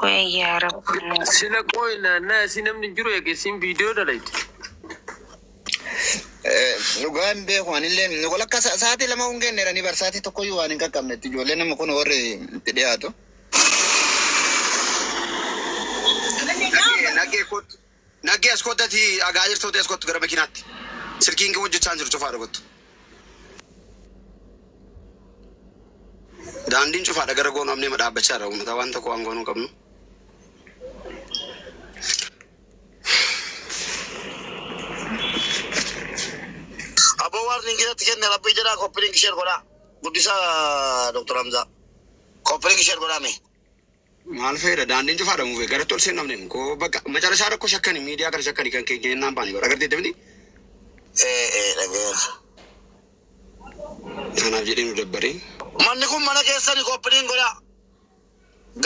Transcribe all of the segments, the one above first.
ويا رب سينقوينا ناس نمن جرو يقسم فيديو دليت lugaan beeku anillee nuko lakka sa'aatii lama hungeennera ni barsaatii tokkoyyuu waan hin qaqqabnetti ijoollee nama kun warri itti dhiyaatu. Nagee as koddati agaa jirtu as kottu gara makinaatti silkiin kee hojjechaa jiru cufaadha kottu. Daandiin cufaadha gara goonu amnee madhaabbachaa jira uummata waan tokko waan goonuu qabnu. Abo warning kita tiket rabbi jara kopling share goda gudisa Dr. Hamza kopling share goda me maal feeda daandiin cufaadha muufee gara tolsee namne ko bakka macarashaa rakkoo shakkani miidiyaa kana shakkani kan kennaan baani bara agartee dabni dhageera kanaaf jedhee nu dabbare manni kun mana keessani kopling goda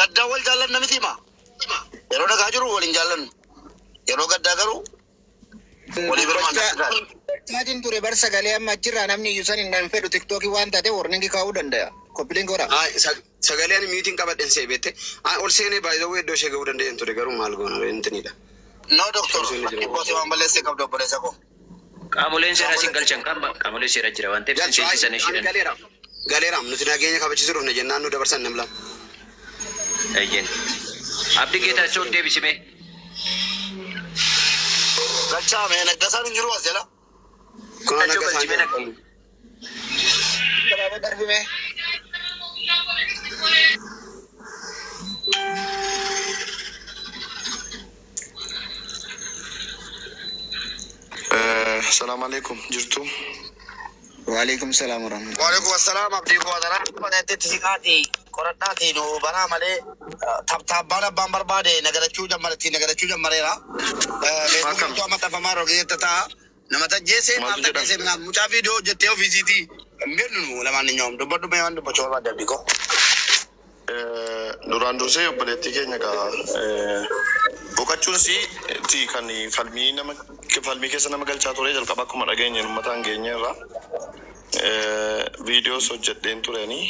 gaddaa wal jaallan namiti hima yeroo dhagaa jiru waliin jaallan yeroo gaddaa garuu walii birmaan Imagine ture barsa galee amma achirraa namni iyyuu san hin fedhu tiktokii waan taate warningi kaa'uu danda'a. Koppileen goora. Sagaleen miitiin qabadhen see beette. Ol seenee baay'ee iddoo ishee ga'uu danda'een ture garuu maal goona intinidha. No doctor. Dhibbooti waan balleessee qabdu obboleessa koo. Qaamoleen seera siin galchan qaba. Qaamoleen seera jira waan ta'eef seensisan isheen. Galeeraam nuti nageenya kabachiisuu dhufne jennaan nu dabarsan namla. Eeyyeen. Abdii Geetaachoo deebisime. Galchaame naggasaan hin jiru as jala. Kuna naggasaan hin jiru. Kanaafuu darbime. Assalamu alaikum jirtu. Waalaikum salam warahmatullahi. Waalaikum assalam abdii gootara. Baneetti tisikaati qoradhaati nu banaa malee tabbaan abbaan barbaade nagarachuu jammareera. Beekumtu amma tafamaa rogeetta ta'a. Nama tajjeesee maal tajjeesee minaan mucaa viidiyoo hojjettee ofiisiitii mbeennu lamaan ni nyaam dubbadhu mee waan dubbachuu barbaadde abdii koo. Duraan dursee obboleettii keenya gaa boqachuun si kan falmii keessa nama galchaa ture jalqaba akkuma dhageenye uummataan geenye irraa viidiyoos hojjedheen turanii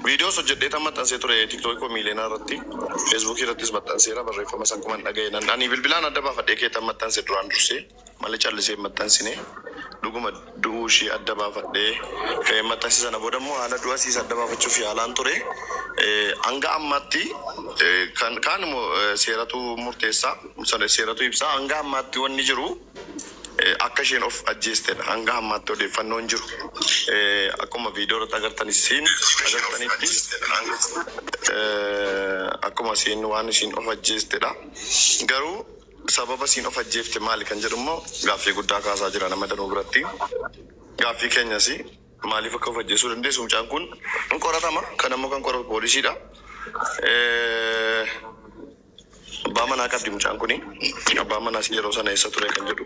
viidiyoos hojjedhee maxxansee ture tiktookii koo miileenaa irratti feesbuukii irrattis maxxanseera barreeffama san akkuma dhaga'een ani bilbilaan adda baafadhee keetan maxxanse duraan dursee malee callisee maxxansine dhuguma du'uu ishee adda baafadhee ka'ee maxxanse sana booda immoo haala du'a siis adda baafachuuf yaalaan ture hanga ammaatti kan immoo seeratu murteessaa seeratu ibsaa hanga ammaatti wanni jiru akka isheen of ajjeestedha hanga ammaatti odeeffannoon jiru akkuma viidiyoo irratti agartanitti akkuma isheen waan isheen of ajjeestedha garuu sababa isheen of ajjeefte maali kan jedhu immoo gaaffii guddaa kaasaa jira nama danuu biratti gaaffii keenyas maaliif akka of ajjeesuu dandeessu mucaan kun hin qoratama kan ammoo kan qoratu poolisiidha. Abbaa manaa qabdi mucaan kuni abbaa manaas yeroo sana eessa ture kan jedhu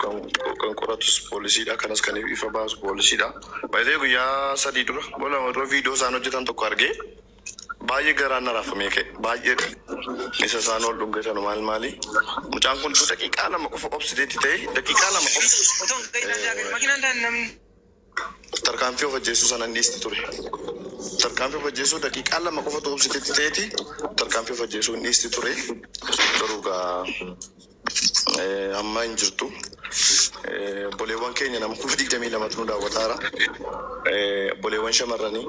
kan qoratus poolisiidha kanas kan ifa baasu poolisiidha. Baay'ee guyyaa sadii dura bola viidiyoo isaan hojjetan tokko argee baay'ee garaan na raafamee ka'e baay'ee isa isaan ol dhungatan maali mucaan kun daqiiqaa lama qofa obsideetti ta'e daqiiqaa lama qofa tarkaanfii of ajjeesuu sana hin dhiisti ture. Tarkaanfii of ajjeesuu daqiiqaa lama qofa obsideetti ta'eeti tarkaanfii of ajjeesuu hin dhiisti ture. Garuu amma hin jirtu. Boleewwan keenya nama 22 nu daawwataara. Boleewwan shamarranii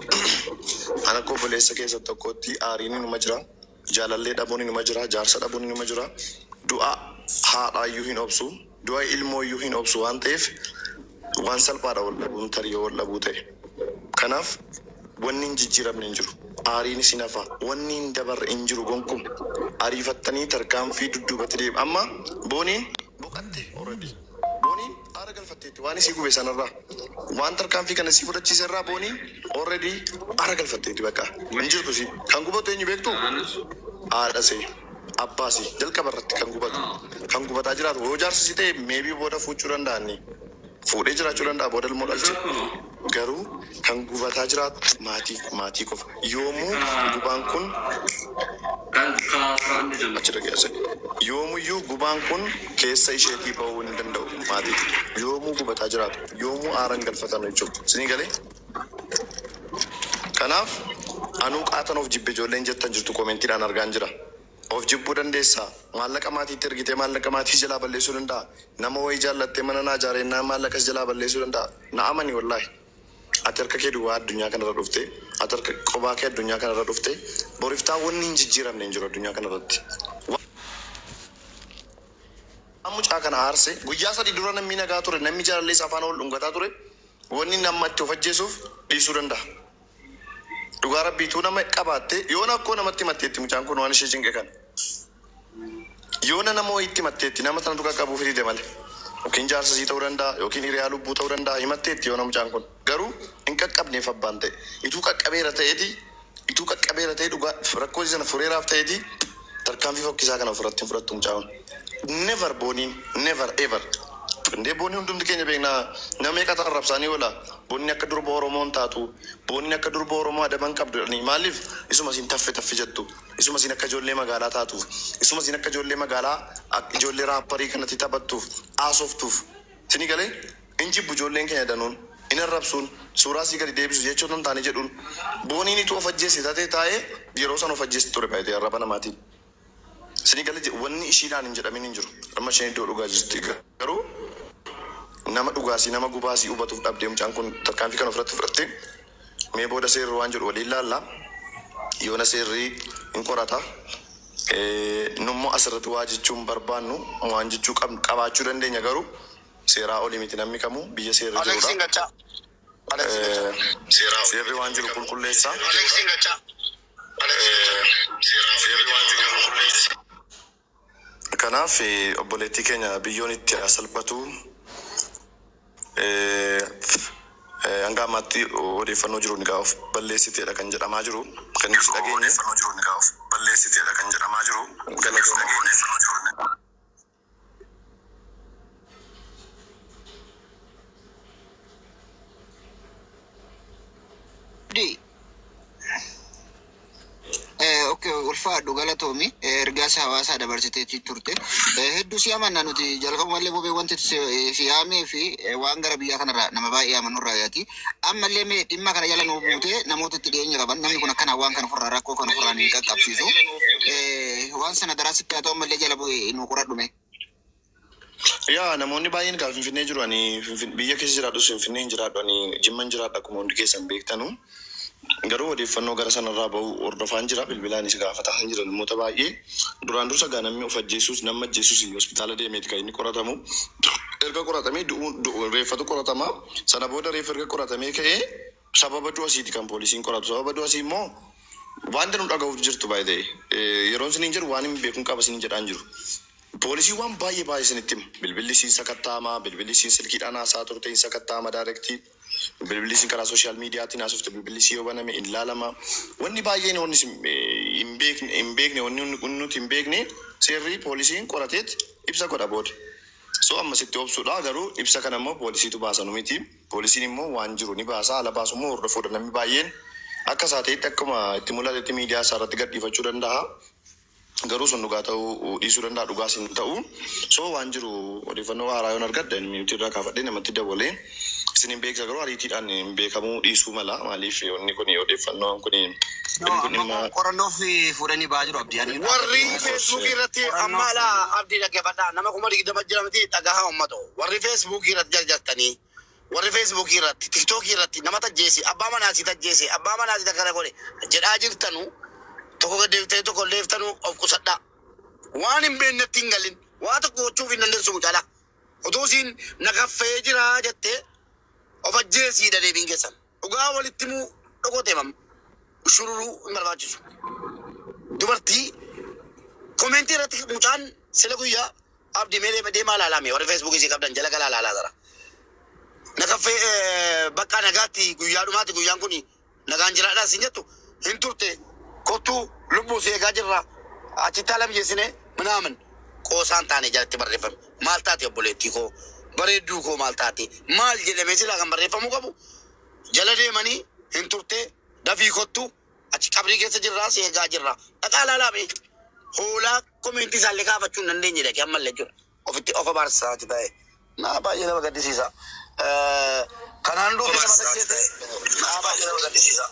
ana akka obboleessa keessa tokkotti aariin numa jira. Jaalallee dhabuun numa jira. Jaarsa dhabuun numa jira. Du'a haadhaayyuu hin obsu. Du'a ilmooyyuu hin obsu waan ta'eef waan salphaadha wal dhabuun tarii wal dhabuu ta'e. Kanaaf wanni hin jijjiiramne hin jiru. Aariin isin hafa wanni hin dabarre hin jiru gonkum ariifattanii tarkaanfii dudduubatti deemu amma booniin boqatte already booniin aara galfatteetti waan isii gube sanarraa waan tarkaanfii kana sii fudhachiise irraa booniin already aara galfatteetti bakka hin jirtu si kan gubatu eenyu beektu haadha see abbaa si jalqaba irratti kan gubataa jiraatu yoo jaarsa si ta'e meebii booda fuuchuu danda'anni fuudhee jiraachuu danda'a booda ilmoo dhalche garuu kan gubataa jiraatu maatii qofa yoomuu gubaan kun achirra geesse yoomuyyuu gubaan kun keessa isheetii bahuu hin danda'u maatii yoomuu gubataa jiraatu yoomuu aaran galfatan jechuudha isinii galee kanaaf Anuu qaatan of jibbe ijoolleen jettan jirtu koomentiidhaan argaan jira. Of jibbuu dandeessaa. Maallaqa maatiitti ergitee maallaqa maatii jalaa balleessuu danda'a. Nama wayii jaallattee mana naa ijaareenyaa maallaqas jalaa balleessuu danda'a. Na amani wallaahi. Ati harka kee duwwaa addunyaa kanarra dhuftee, ati harka qophaa kee addunyaa kanarra dhuftee, boriftaa wanni hin jijjiiramne hin jiru addunyaa kanarratti. Mucaa kana aarse guyyaa sadii dura namni nagaa ture, namni jaalalleessa afaan ol dhungataa ture, wanni nama itti of ajjeesuuf dhiisuu danda'a. Dhugaa rabbiituu nama qabaatte yoona akkoo namatti matteetti mucaan kun waan ishee cinqe kana. Yoona nama wayiitti matteetti nama sanatu qaqqabuuf hidhide malee. Yookiin jaarsasii ta'uu danda'a yookiin hiriyaa lubbuu ta'uu danda'a himatteetti yoona mucaan kun. Garuu hin qaqqabneef abbaan ta'e. Ituu qaqqabeera ta'ee dhugaa rakkoo sana fureeraaf ta'eeti tarkaanfii fokkisaa kana ofirratti hin fudhattu mucaan. Never booniin never ever. Indee boonni hundumti keenya beeknaa nama meeqa tarrabsaanii oola. Boonni akka durba Oromoon taatu, boonni akka durba Oromoo adaban qabdu. Maaliif isuma siin taffe jettu, isuma siin akka ijoollee magaalaa taatuuf, isuma siin akka ijoollee magaalaa ijoollee raapparii kanatti taphattuuf, haasoftuuf. Sini galee hin jibbu ijoolleen keenya danuun, hin arrabsuun, suuraa sii gadi deebisu jechuun hin taane jedhuun. Booniin ituu of ajjeessi taatee taa'ee yeroo san of ajjeessi ture baay'ee arraba namaatiin. Sini galee wanni ishiidhaan hin jedhamin hin jiru. Amma isheen iddoo dhugaa jirti garuu. Nama dhugaasii nama gubaasii hubatuuf dhabdee mucaan kun tarkaanfii kan ofirratti fudhatte mee booda seerri waan jedhu waliin laalla yoona seerri hin qorata nummoo asirratti waa jechuun barbaannu waan jechuu qabaachuu dandeenya garuu seeraa olii miti namni kamuu biyya seerri jirudha. Seerri waan jiru qulqulleessa. Kanaaf obboleettii keenya biyyoon itti salphatu. Hanga ammaatti odeeffannoo jiru nigaa of balleessiteedha kan jedhamaa jiru. Kan ibsu dhageenye. Balleessiteedha kan jedhamaa jiru. Galatooma. Okay, ulfaadhu galatoomi ergaas hawaasaa dabarsiteetti turte hedduu si amanna nuti jalqabumallee bobee wanti si yaamee fi waan gara biyyaa kanarraa nama baay'ee amanurraa yaati ammallee mee dhimma kana jala nuu buute namoota itti dhiyeenya qaban namni kun akkana waan kana ofirraa rakkoo kana ofirraa ni qaqqabsiisu waan sana daraasitti haa ta'u ammallee jala bu'ee nuu qoradhume. Yaa namoonni baay'een kaa Finfinnee jiru ani biyya keessa jiraadhus Finfinnee hin jiraadhu ani Jimma hin jiraadhu akkuma hundi keessan beektanu. Garuu odeeffannoo gara sanarraa bahu hordofaan jira bilbilaanis gaafataa kan jiran namoota baay'ee duraan dursa gaa namni of ajjeesuus nama ajjeesuus hospitaala deemeeti kan inni qoratamu erga qoratamee reeffatu qoratama sana booda reeffa erga qoratamee ka'ee sababa du'asiiti kan poolisiin qoratu sababa du'asii immoo waan nu dhaga'uuf jirtu baay'ee yeroon siniin jiru waan hin beekuun qaba siniin jedhaan jiru. Poolisii waan baay'ee sinitti hima bilbilli siin sakattaama bilbilli siin silkiidhaan haasaa turte hin sakattaama daayirektii. Bilbilli siin karaa sooshaal miidiyaatiin haasofte bilbilli siin yoo baname hin laalama. Wanni baay'een wanni hin beekne wanni nuti hin beekne seerri poolisiin qorateet ibsa godha booda. So ammasitti obsuudha garuu ibsa kana immoo poolisiitu baasa nu miti. Poolisiin immoo waan jiru ni baasa ala baasu immoo hordofuudha namni baay'een akka saateetti akkuma itti mul'atetti miidiyaa isaa irratti gadhiifachuu danda'a. Garuu sun dhugaa ta'uu dhiisuu danda'a dhugaas hin ta'u. So waan jiru odeeffannoo haaraa yoon argadde nuti irraa kaafadhee namatti dabalee. Isin hin beeksa garuu ariitiidhaan hin beekamuu dhiisuu mala maaliif wanni kun odeeffannoon kun qorannoof fuudhanii ba'aa jiru abdii. Warri feesbuukii irratti amma abdii dhaggeeffadhaa nama 20 jira miti dhagahaa uummatoo warri feesbuukii irratti jarjartanii warri feesbuukii irratti tiktookii irratti nama tajjeesi abbaa manaasii tajjeesi abbaa manaasii takkana godhe jedhaa jirtanu tokko gaddeeftanii tokko leeftanuu of qusadhaa waan hin beeknetti hin galin waa tokko gochuuf hin dandeessu mucaalaa utuu isiin nagaffee jira jettee of ajjeesii deebiin keessan dhugaa walitti muu dhokote mam shururuu hin barbaachisu. Dubartii komentii irratti mucaan sila guyyaa abdii mee deemaa laalame warri feesbuukii isii qabdan jala galaa laalaa jira. Nagaffee bakka nagaatti guyyaa dhumaatti guyyaan kun nagaan jiraadhaa siin jettu hin turte kottuu lubbuu si eegaa jirra achitti haala mijeessine minaamin qoosaan taane jalatti barreeffame maal taate obboleettii koo bareedduu koo maal taate maal jedhamee silaa kan barreeffamuu qabu jala deemanii hin turte dafii kottu achi qabrii keessa jirraa si eegaa jirra dhaqaa laalaame hoolaa komentii isaallee kaafachuu hin dandeenye dhaqee ammallee jira ofitti ofa baarsaati ta'e naa baay'ee nama gaddisiisa. Kanaan duuba nama gaddisiise naa baay'ee nama gaddisiisa.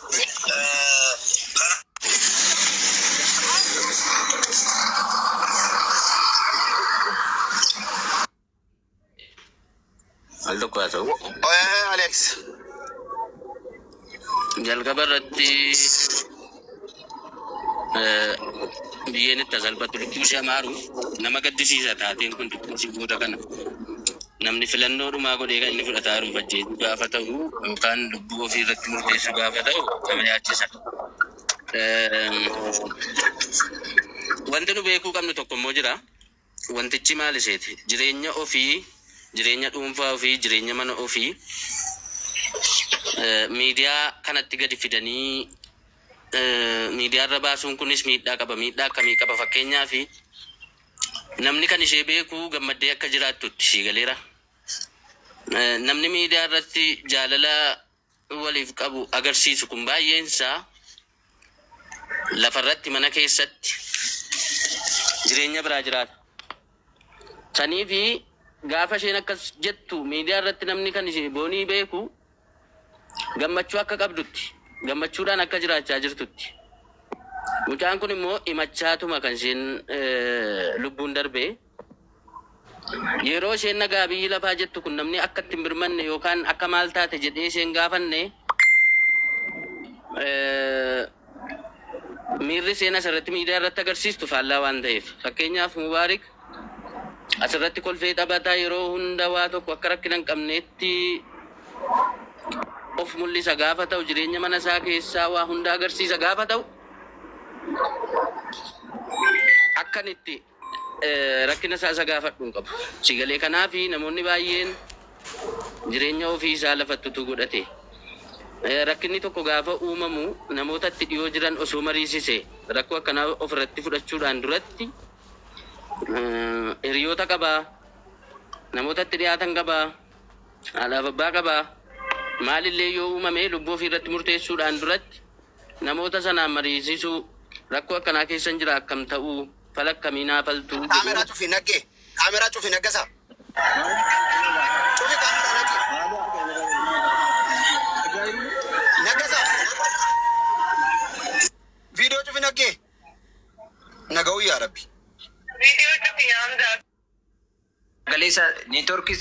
Aldokaato. Alex. Jalqaba irratti biyyeen itti salphatu lubbuu ishee maaru nama gaddisiisa taateen kun dubbiin booda kana namni filannoo dhumaa godhee kan inni fudhataa jiru ajjeesuu gaafa ta'u yookaan lubbuu ofii irratti murteessuu gaafa ta'u nama yaachisa. Wanti nu beekuu qabnu tokko immoo jira. Wantichi maal iseeti? Jireenya ofii, jireenya dhuunfaa ofii, jireenya mana ofii miidiyaa kanatti gadi fidanii miidiyaa irra baasuun kunis miidhaa qaba. Miidhaa akkamii qaba? Fakkeenyaaf namni kan ishee beeku gammaddee akka jiraattutti sii galeera. Namni miidiyaa irratti jaalala waliif qabu agarsiisu kun baay'eensaa lafarratti mana keessatti jireenya biraa jiraata. Sanii fi gaafa isheen akkas jettu miidiyaa irratti namni kan ishee boonii beeku gammachuu akka qabdutti, gammachuudhaan akka jiraachaa jirtutti. Mucaan kun immoo himachaatuma kan isheen lubbuun darbee yeroo isheen nagaa biyyi lafaa jettu kun namni akka itti hin birmanne yookaan akka maal taate jedhee isheen gaafanne miirri isheen asirratti miidiyaa irratti agarsiistu faallaa waan ta'eef. Fakkeenyaaf Mubaarik asirratti kolfee taphataa yeroo hunda waa tokko akka rakkina hin qabneetti of mul'isa gaafa ta'u, jireenya mana isaa keessaa waa hunda agarsiisa gaafa ta'u, akkanitti rakkina isaa isa gaafadhu hin qabu. Sigalee kanaaf namoonni baay'een jireenya ofii isaa lafattutu godhate. Rakkinni tokko gaafa uumamu namootatti dhiyoo jiran osoo mariisise rakkoo akkanaa ofirratti fudhachuudhaan duratti hiriyoota qabaa, namootatti dhiyaatan qabaa, haadhaaf abbaa qabaa. Maalillee yoo uumame lubbuu ofii irratti murteessuudhaan duratti namoota sanaan mariisisuu rakkoo akkanaa keessan jira akkam ta'uu fala akkamii naafaltuu. Kaameraa cufi naggee. Kaameraa cufi naggasa. Cufi kaameraa naggee. Naggasa. Viidiyoo cufi naggee. Naga'uu yaa Rabbi. Video cufi yaamda. Galeessa neetworkii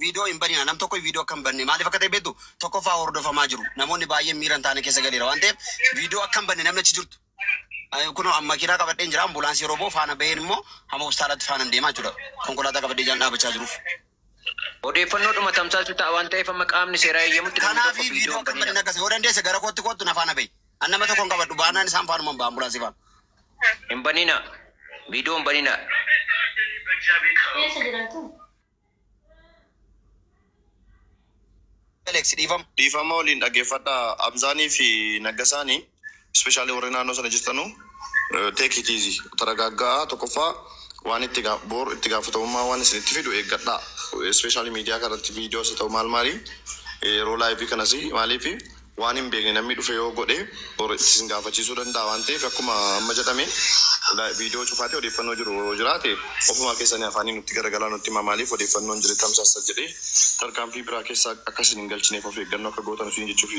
Viidiyoo hin banina. Nam tokko viidiyoo akka hin banne maaliif akka ta'e beektu tokko fa'aa hordofamaa jiru. Namoonni baay'een miira hin taane keessa galeera waan ta'eef viidiyoo akka hin banne namni achi jirtu. Kun makiinaa qabadheen jira. Ambulaansii yeroo ba'u faana baheen immoo hamma hospitaalatti faana hin deemaa jechuudha. Konkolaataa qabadhee jaan dhaabachaa jiruuf. Odeeffannoodhuma tamsaasu ta'a waan ta'eef amma qaamni seeraa eeyyamutti Kanaaf viidiyoo akka hin banne nagase yoo dandeesse gara kootti na faana bahi. An nama tokko hin qabadhu baanaan isaan faanuma hin ba'a ambulaansii faana. hin banina. Viidiyoo hin banina. Alex Dhiifama waliin dhaggeeffadha. Abzaanii fi Naggasaanii ispeeshaalii warri naannoo sana jirtanu take it easy. Taragaaggaa tokkoffaa waan itti gaafatamummaa waan isinitti fidu eeggadha. Ispeeshaalii miidiyaa kanatti viidiyoo isa ta'u maali yeroo laayivii kanas maaliif waan hin beekne namni dhufe yoo godhe isin gaafachiisuu danda'a waan ta'eef akkuma amma jedhame viidiyoo cufaati odeeffannoo jiru jiraate ofuma keessanii afaanii nutti garagalaa nutti maaliif odeeffannoon jiru tamsaasa jedhee tarkaanfii biraa keessaa akkasiin hin galchineef of eeggannoo akka gootan siin jechuuf.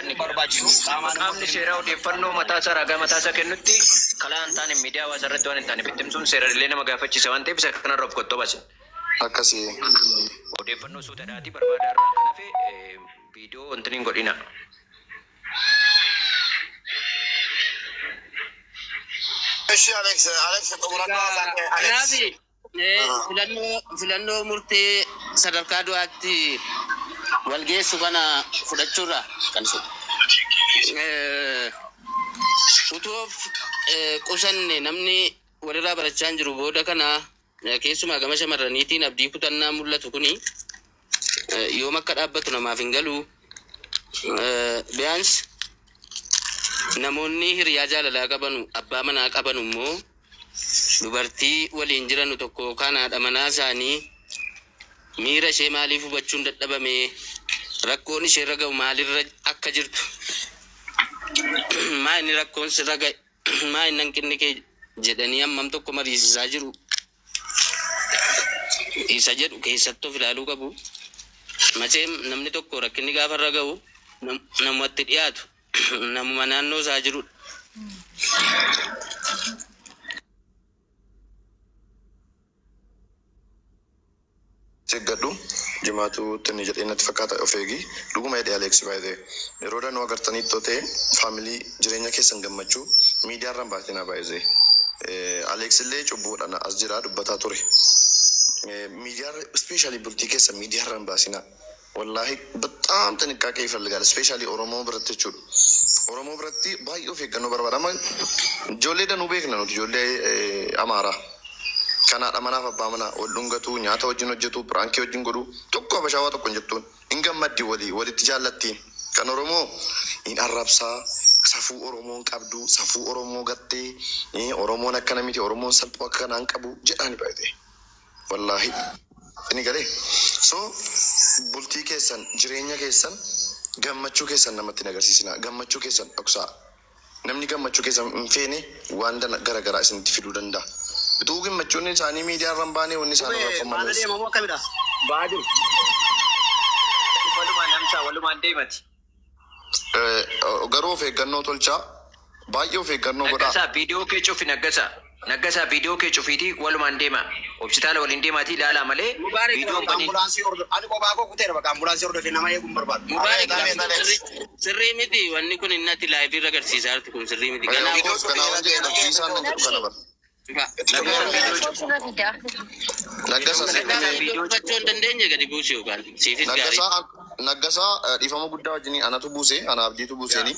Qaamni seeraa odeeffannoo mataasaa ragaa mataasaa kennutti kalaa hin taane miidiyaa hawaasa irratti waan hin taane bittimsuun seerallee nama gaafachiisa waan ta'eef isa kanarra of qottoo baase. Akkasii. Odeeffannoo suutaadhaatii barbaadaa irraa kan hafe viidiyoo wanti hin godhina. Filannoo murtee sadarkaa du'aatti walgeessu kana fudhachuurra kan utuu qusanne namni walirraa barachaa jiru booda kana keessumaa gama shamarraniitiin abdii kutannaa mul'atu kuni yoom akka dhaabbatu namaaf hin galu. Biyyaans namoonni hiriyaa jaalalaa qabanu abbaa manaa qabanu immoo dubartii waliin jiranu tokko yookaan haadha manaa isaanii miira ishee maaliif hubachuun dadhabame rakkoon ishee irra ga'u maalirra akka jirtu maa inni rakkoon sirra ga'e maa inni hanqinni kee jedhanii hammam tokko mariisisaa jiru isa jedhu keessatti of ilaaluu qabu. Macheem namni tokko rakkinni gaafa irra ga'u namatti dhiyaatu namuma naannoo isaa jirudha. Dimaatu tuni jedheenatti fakkaata of eegi. Dhuguma hidhee Aleeksi baay'ee. Yeroo dhanuu agartanii tootee faamilii jireenya keessan gammachuu miidiyaarraan baatinaa baay'ee. Aleeksi illee cubbuudhaan as jira dubbataa ture. Miidiyaarra ispeeshaalii bultii keessa miidiyaarraan baasinaa. Wallaahi በጣም ጥንቃቄ ይፈልጋል። ስፔሻሊ ኦሮሞ ብረት ቹ ኦሮሞ ብረት ባዮ ፈገኖ በርባራማ ጆሌ ደኑ ቤክነ ነው ጆሌ አማራ ከና አማና ፈባመና ወሉንገቱ ኛታ ወጅን ወጀቱ ፕራንኪ ወጅን ጎዱ ቶኮ በሻዋ ተቆንጀቱን እንገመዲ ወሊ ትጃለቲ ከን ኦሮሞ ኢን አራብሳ ሰፉ ኦሮሞን ቀብዱ ሰፉ ኦሮሞ ገቴ ኦሮሞን አከነሚቲ ኦሮሞን ሰልጦ ከናን ቀቡ ጀዳኒ ባይቴ ወላሂ እኒ ገሌ ሶ bultii keessan jireenya keessan gammachuu keessan namatti agarsiisina gammachuu keessan dhoksaa namni gammachuu keessan hin feene waan gara garaa isinitti fiduu danda'a bituu gammachuun isaanii miidiyaa irraan baanee wanni isaan irraa baadu walumaan deemati garuu of eeggannoo tolchaa baay'ee of eeggannoo godhaa naggasaa viidiyoo kee cufi naggasaa viidiyoo kee cufiiti walumaan deema hospitaala waliin deemaati ilaala malee viidiyoo kan ambulaansii ordo ani kophaa koo kuteera bakka ambulaansii ordofee nama eeguun barbaadu. Sirrii miti wanni kun innatti laayivii irra agarsiisaa jirti kun sirrii miti. Naggasaa dhiifama guddaa wajjin anatu buuse ana abdiitu buuseeni.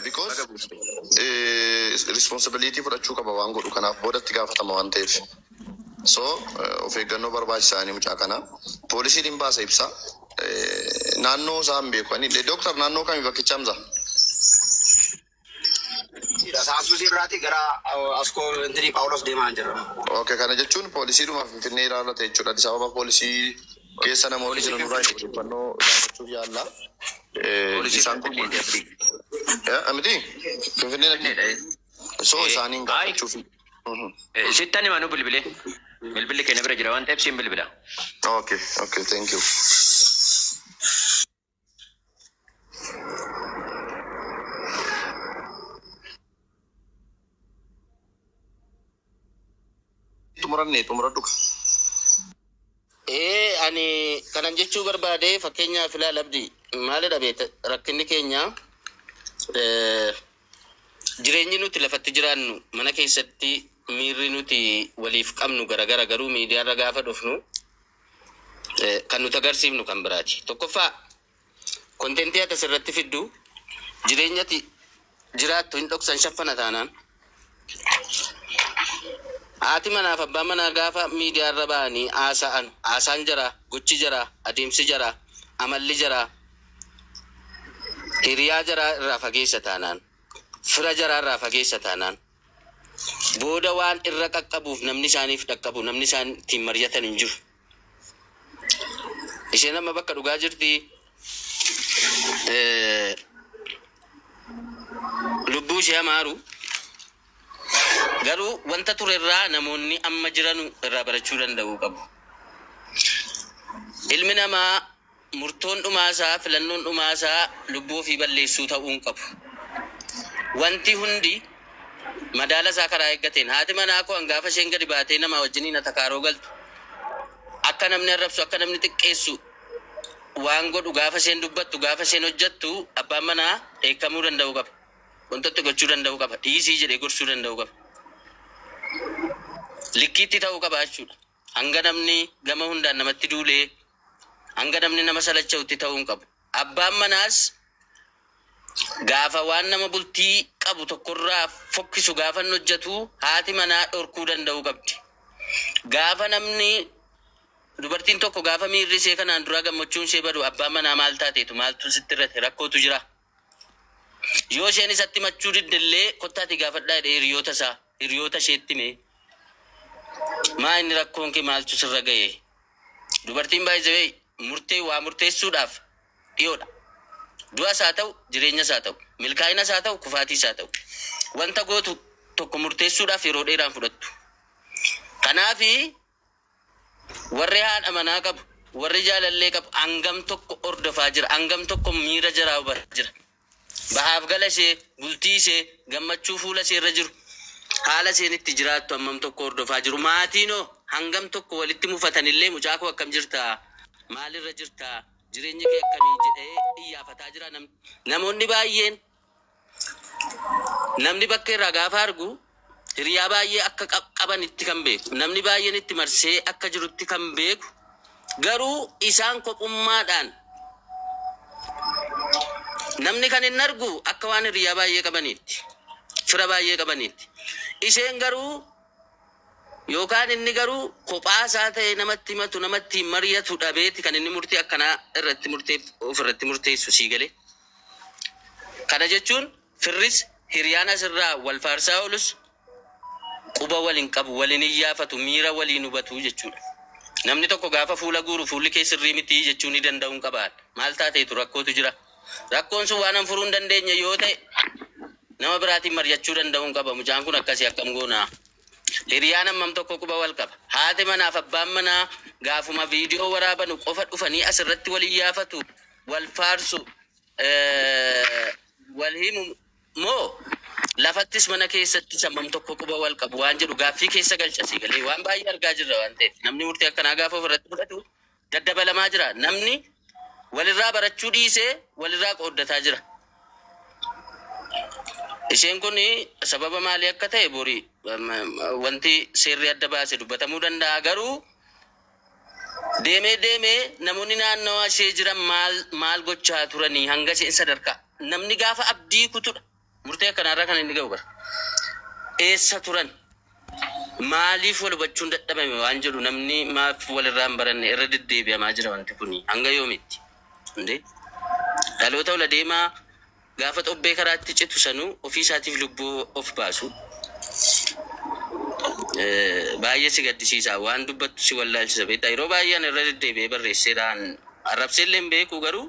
Because responsibility fudhachuu qaba waan godhu kanaaf boodatti gaafatama waan ta'eef. So of eeggannoo barbaachisaanii mucaa kana poolisiin hin baasa ibsa naannoo isaa hin beeku ani dooktar naannoo kamii bakkicha hamza saasuu sirraati gara askoo intini Paawulos deemaa jira. Okay kana jechuun poolisiidhuma Finfinnee ilaallata jechuudha. Addis Ababa poolisii keessa namoonni jiran irraa odeeffannoo gaafachuuf yaalla. Isaan kun amiti Finfinnee so isaaniin gaafachuuf. Sittani manu bilbile kene bira jira waan ta'eef siin bilbila. Okay, thank you. Tumuradhu. Ani kanan jechuu barbaade fakkeenyaaf ilaala abdii maalidha beekta rakkinni keenya jireenyi nuti lafatti jiraannu mana keessatti miirri nuti waliif qabnu garagara garuu miidiyaarra gaafa dhufnu kan nuti agarsiifnu kan biraati. Tokkoffaa kontentii ati asirratti fiddu jireenyati jiraattu hin dhoksan shaffana taanaan haati manaaf abbaa manaa gaafa miidiyaarra ba'anii haasaan jira gochi jira adeemsi jira amalli jira hiriyaa jira irraa fageessa taanaan fira jira irraa fageessa taanaan booda waan irra qaqqabuuf namni isaaniif dhaqqabu namni isaan ittiin mari'atan hin jiru. Isheen amma bakka dhugaa jirti lubbuu ishee amaaru garuu wanta ture irraa namoonni amma jiranu irraa barachuu danda'uu qabu. Ilmi namaa murtoon dhumaasaa filannoon dhumaasaa lubbuu ofii balleessuu ta'uu hin qabu. Wanti hundi madaala isaa karaa eeggateen haati manaa koo hangaafa isheen gadi baatee nama wajjiniin atakaaroo galtu akka namni arrabsu akka namni xiqqeessu waan godhu gaafa isheen dubbattu gaafa isheen hojjettu abbaan manaa eekamuu danda'uu qaba. Wantatti gochuu danda'uu qaba. Dhiisii jedhee gorsuu danda'uu qaba. Likkiitti ta'uu qaba jechuudha. Hanga namni gama hundaan namatti duulee hanga namni nama salacha'utti ta'uu hin qabu. Abbaan manaas gaafa waan nama bultii qabu tokkorraa fokkisu gaafa hojjetu haati manaa dhorkuu danda'uu qabdi. Gaafa namni dubartiin tokko gaafa miirri ishee kanaan dura gammachuun ishee badu abbaan manaa maal taateetu maaltu sitti irratti rakkootu jira. Yoo isheen isatti machuu diddillee kottaati gaafadhaa jedhee hiriyoota isheetti mee maa inni rakkoon kee maaltu sirra ga'e. Dubartiin baay'ee murtee waa murteessuudhaaf dhiyoodha. Du'as haa ta'u jireenyas haa ta'u milkaa'inas haa ta'u kufaatiis haa ta'u wanta gootu tokko murteessuudhaaf yeroo dheeraan fudhattu. Kanaafi warri haadha manaa qabu warri jaalallee qabu hangam tokko ordofaa jira hangam tokko miira jiraa hubataa jira. Bahaaf gala ishee bultii ishee gammachuu fuula ishee irra jiru haala isheen itti jiraattu hammam tokko hordofaa jiru. Maatiinoo hangam tokko walitti mufatanillee mucaa koo akkam jirta maalirra jirta jireenya kee akkamii jedhee iyyafataa jira namoonni baay'een. Namni bakka irraa gaafa argu hiriyaa baay'ee akka qaban itti kan beeku, namni baay'een itti marsee akka jirutti kan beeku, garuu isaan kophummaadhaan namni kan hin argu akka waan hiriyaa baay'ee qabaniitti, fira baay'ee qabaniitti. Isheen garuu yookaan inni garuu kophaa isaa ta'e namatti himatu, namatti mari'atu dhabeeti kan inni murtee akkanaa irratti ofirratti murteessu sii galee. Kana jechuun firris hiriyaan asirraa wal faarsaa oolus quba waliin qabu, waliin iyyaafatu, miira waliin hubatu jechuudha. Namni tokko gaafa fuula guuru fuulli kee sirrii miti jechuu ni danda'uun qabaadha. Maal taateetu rakkootu jira. Rakkoon sun waan furuu hin dandeenye yoo ta'e nama biraatiin mari'achuu danda'uun qaba. Mucaan kun akkasii akkam goonaa. Hiriyaan hammam tokko quba wal qaba. Haati manaaf abbaan manaa gaafuma viidiyoo waraabanu qofa dhufanii asirratti wal iyyaafatu, wal faarsu, wal himu moo lafattis mana keessatti hammam tokko quba wal qabu waan jedhu gaaffii keessa galchasii galee waan baay'ee argaa jirra waan ta'eef namni murtee akkanaa gaafa ofirratti fudhatu daddabalamaa jira. Namni walirraa barachuu dhiisee walirraa qooddataa jira. Isheen kun sababa maalii akka ta'e borii wanti seerri adda baase dubbatamuu danda'a. Garuu deemee namoonni naannawaa ishee jiran maal gochaa turanii hanga isheen sadarkaa namni gaafa abdii kutudha. Murtee akkanarraa kan inni ga'u bara. Eessa turan? Maaliif wal hubachuun dadhabame waan jedhu namni maaf walirraa hin baranne irra deddeebi'amaa jira wanti kuni hanga yoomitti? Dhaloota ola deemaa gaafa xobbee karaatti citu sanuu ofii isaatiif lubbuu of baasu. Baay'ee si gaddisiisa waan dubbattu si wallaalchisa beektaa. Yeroo baay'een irra deddeebi'ee barreesseedhaan arrabseellee hin beeku garuu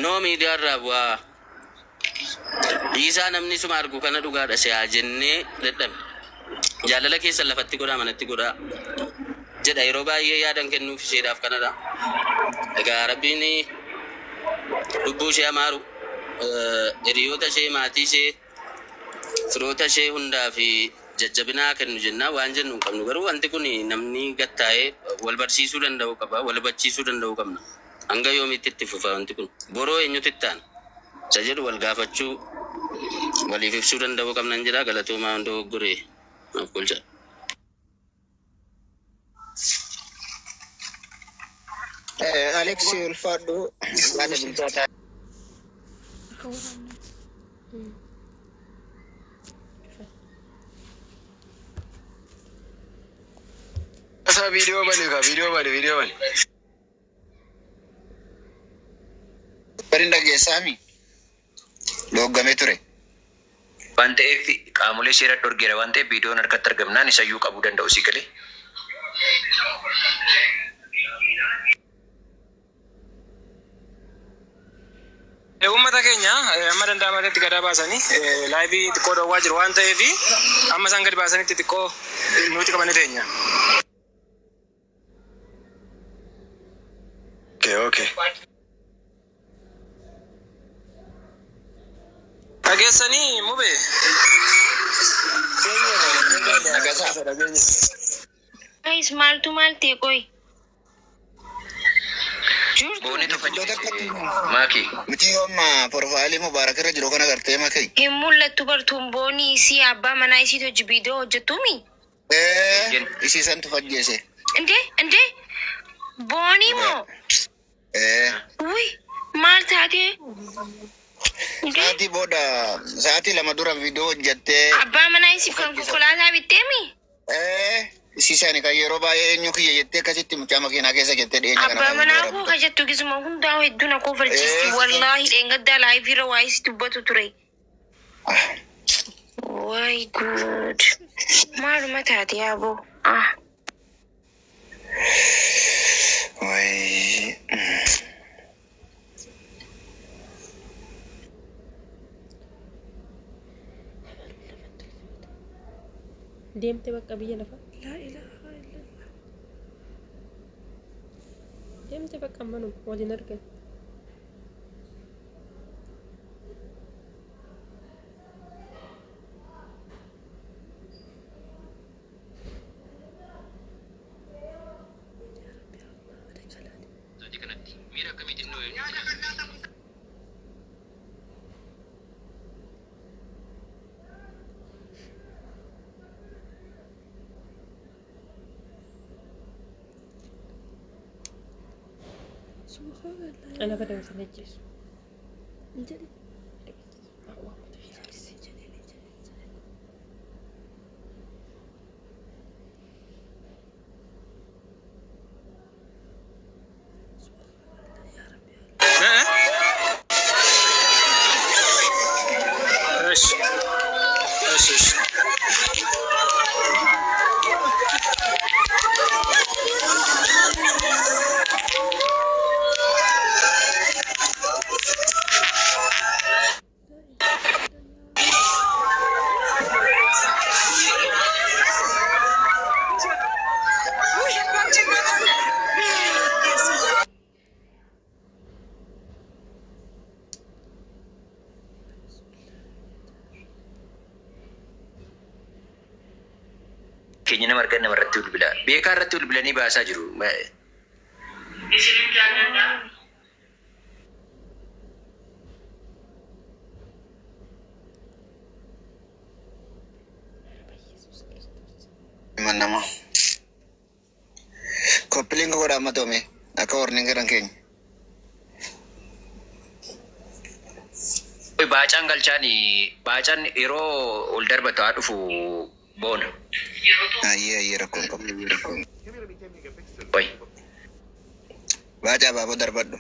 noo miidiyaa irraa bu'aa dhiisaa namni suma argu kana dhugaadha si'aa jennee dadhabe. Jaalala keessa lafatti godhaa manatti godhaa jedha yeroo baay'ee yaadan kennuuf isheedhaaf kanadha. Egaa rabbiin lubbuu ishee amaaru hiriyoota ishee, maatii ishee, firoota ishee hundaa fi jajjabinaa kennu jennaa waan jennu hin qabnu. Garuu wanti kun namni gattaa'ee wal barsiisuu danda'u qaba, wal hubachiisuu danda'u qabna. Hanga yoomitti itti fufa wanti kun? Boroo eenyutu itti aana? Isa jedhu wal gaafachuu, waliif ibsuu danda'u qabnan jedha. Galatoomaa hunda dogoggoree naaf golcha. Aleksi ulfaadhu yaada bultootaa. Asa video bali. Barinda geessaami doggamee ture. Waan ta'eef qaamolee seera dhorgeera waan ta'eef viidiyoon harkatti argamnaan isayyuu qabuu danda'u si galee. Uummata keenya amma danda'amaatti gadaa baasanii laayivii xiqqoo dhoowwaa jiru waan ta'eef amma isaan gadi baasanitti xiqqoo nuti qabanii teenya. Okay. Dhageessanii mubee. Guys, maaltu maal ta'e qoy? Boonitu Maaki. Miti yooma porofaalii Mubaarak irra jiru kana gartee makai. Hin mul'attu bartuun boonii isii abbaa manaa isiitu hojii viidiyoo hojjettuumi? Isii santu fajjeese. Indee boonii moo? Uy, maal taatee? Sa'aatii lama dura viidiyoo hojjettee. Abbaa manaa isiif kan konkolaataa bitteemi? Isiisaan kan yeroo baay'ee eenyu kiyya jettee akkasitti mucaa makiinaa keessa jettee dhiyeenya kana. Abbaa manaa koo ka jettu gisuma hundaa hedduu na koofalchiisti. Wallaahi dheengaddaa laayifiirra waa isi dubbatu ture. Waay guud. Maaluma taate yaaboo? Waay. deemte bakka biyya lafa laa ilaaha illallah deemte bakka manu waliin argan أنا بدأ أسنجس ايش keenya nama argan nama irratti bilbila beekaa irratti bilbilanii baasaa jiru. Nama kopling ko rama to me aka warning kan keng Baacaan galchaani baacaan yeroo ol darbatu haa dhufu boona. aye rakon ko Oi. baca babo darbaddo